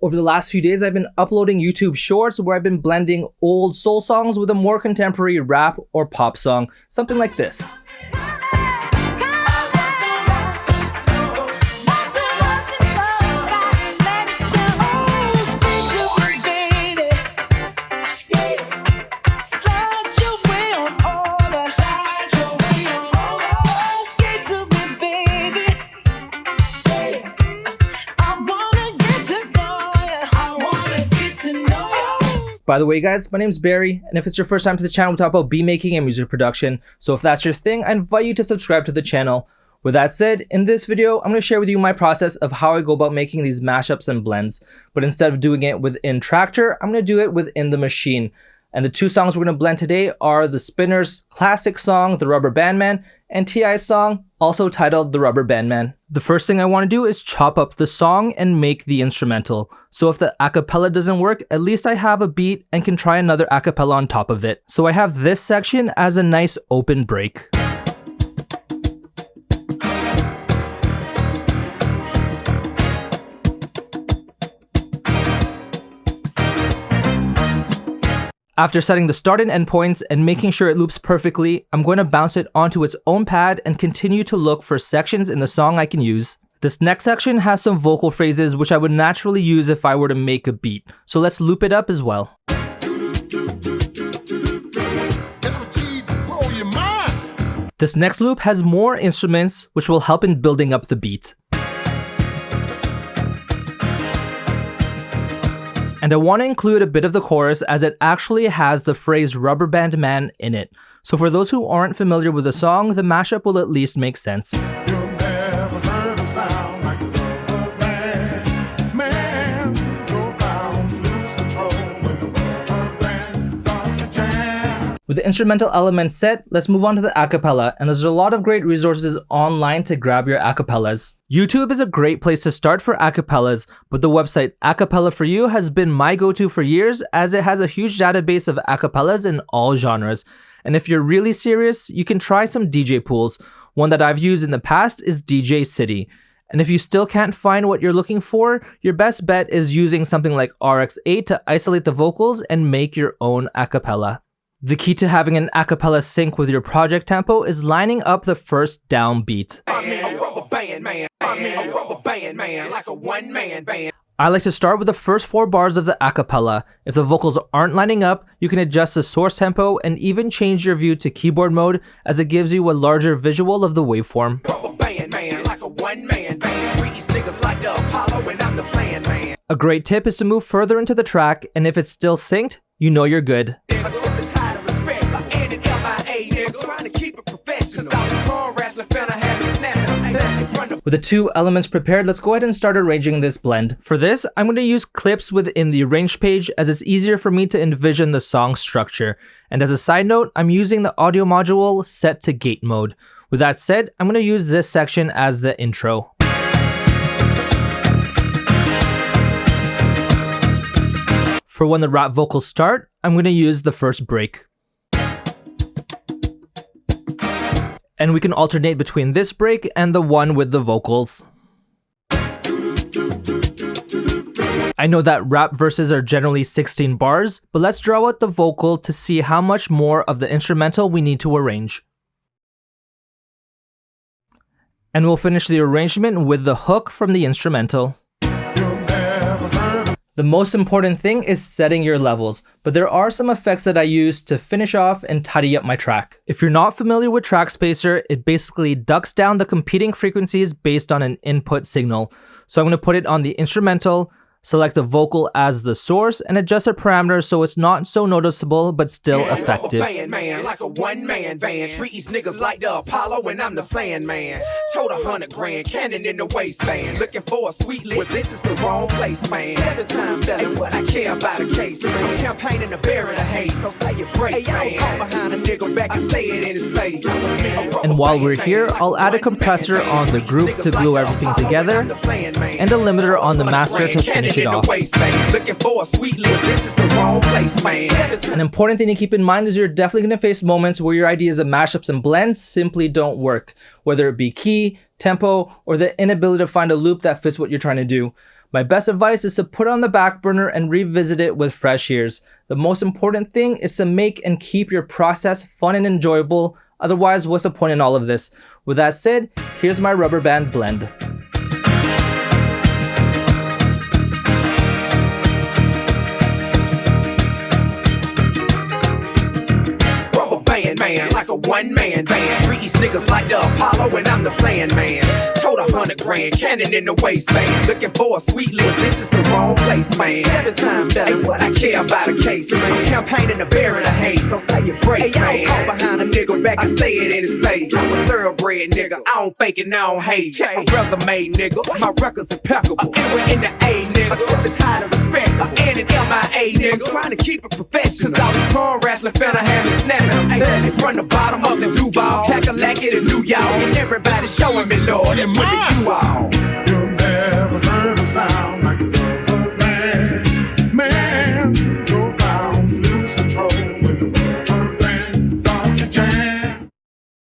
Over the last few days, I've been uploading YouTube shorts where I've been blending old soul songs with a more contemporary rap or pop song, something like this. By the way guys, my name's Barry, and if it's your first time to the channel, we talk about beat making and music production. So if that's your thing, I invite you to subscribe to the channel. With that said, in this video, I'm going to share with you my process of how I go about making these mashups and blends. But instead of doing it within Traktor, I'm going to do it within the Maschine. And the two songs we're going to blend today are the Spinners' classic song, the Rubberband Men, and T.I.'s song, also titled the Rubberband Men. The first thing I want to do is chop up the song and make the instrumental. So if the acapella doesn't work, at least I have a beat and can try another acapella on top of it. So I have this section as a nice open break. After setting the start and end points and making sure it loops perfectly, I'm going to bounce it onto its own pad and continue to look for sections in the song I can use. This next section has some vocal phrases which I would naturally use if I were to make a beat, so let's loop it up as well. This next loop has more instruments which will help in building up the beat. And I want to include a bit of the chorus as it actually has the phrase Rubberband Man in it. So for those who aren't familiar with the song, the mashup will at least make sense. You'll never heard a sound like a rubber band. Man, go bound to lose control when the rubber band starts to jam. With the instrumental elements set, let's move on to the acapella, and there's a lot of great resources online to grab your acapellas. YouTube is a great place to start for acapellas, but the website Acapella for You has been my go-to for years as it has a huge database of acapellas in all genres. And if you're really serious, you can try some DJ pools. One that I've used in the past is DJ City. And if you still can't find what you're looking for, your best bet is using something like RX8 to isolate the vocals and make your own acapella. The key to having an acapella sync with your project tempo is lining up the first downbeat. I like to start with the first 4 bars of the acapella. If the vocals aren't lining up, you can adjust the source tempo and even change your view to keyboard mode as it gives you a larger visual of the waveform. A great tip is to move further into the track, and if it's still synced, you know you're good. With the two elements prepared, let's go ahead and start arranging this blend. For this, I'm going to use clips within the arrange page as it's easier for me to envision the song structure. And as a side note, I'm using the audio module set to gate mode. With that said, I'm going to use this section as the intro. For when the rap vocals start, I'm going to use the first break. And we can alternate between this break and the one with the vocals. I know that rap verses are generally 16 bars, but let's draw out the vocal to see how much more of the instrumental we need to arrange. And we'll finish the arrangement with the hook from the instrumental. The most important thing is setting your levels, but there are some effects that I use to finish off and tidy up my track. If you're not familiar with Track Spacer, it basically ducks down the competing frequencies based on an input signal. So I'm going to put it on the instrumental, select the vocal as the source, and adjust the parameters so it's not so noticeable but still effective. Like a one-man band, treat these niggas like the Apollo and I'm the flan man. Told 100 grand, cannon in the waistband, looking for a sweet lick, but this is the wrong place, man. 7 times better, what I care about a case, man. I'm campaigning to bury the hate, so say your grace, man. Talk behind a nigga back and say it in his face. And while we're here, I'll add a compressor on the group to glue everything together, and a limiter on the master to finish it off. An important thing to keep in mind is you're definitely going to face moments where your ideas of mashups and blends simply don't work, whether it be key, tempo, or the inability to find a loop that fits what you're trying to do. My best advice is to put it on the back burner and revisit it with fresh ears. The most important thing is to make and keep your process fun and enjoyable. Otherwise, what's the point in all of this? With that said, here's my rubber band blend. Man, like a one-man band. Treat these niggas like the Apollo and I'm the sand man. Told 100 grand, cannon in the waistband. Looking for a sweet lick, this is the wrong place, man. 7 times better, hey, what I care about a case, man. I'm campaigning to bury the hate, so say your grace, hey, man. I don't talk behind a nigga back, I say it in his face. I'm a thoroughbred nigga, I don't fake it, I don't hate. Check my resume, nigga, my record's impeccable. Anywhere in the A, nigga, a tip is high to respect. And an MIA, nigga, I'm trying to keep it professional. Cause all these torn wrestling finna have me snapping. I'm telling you, from the bottom of the Duval, Cackalack and New Y'all, and everybody showing me, Lord, it's with you all. You never heard a sound like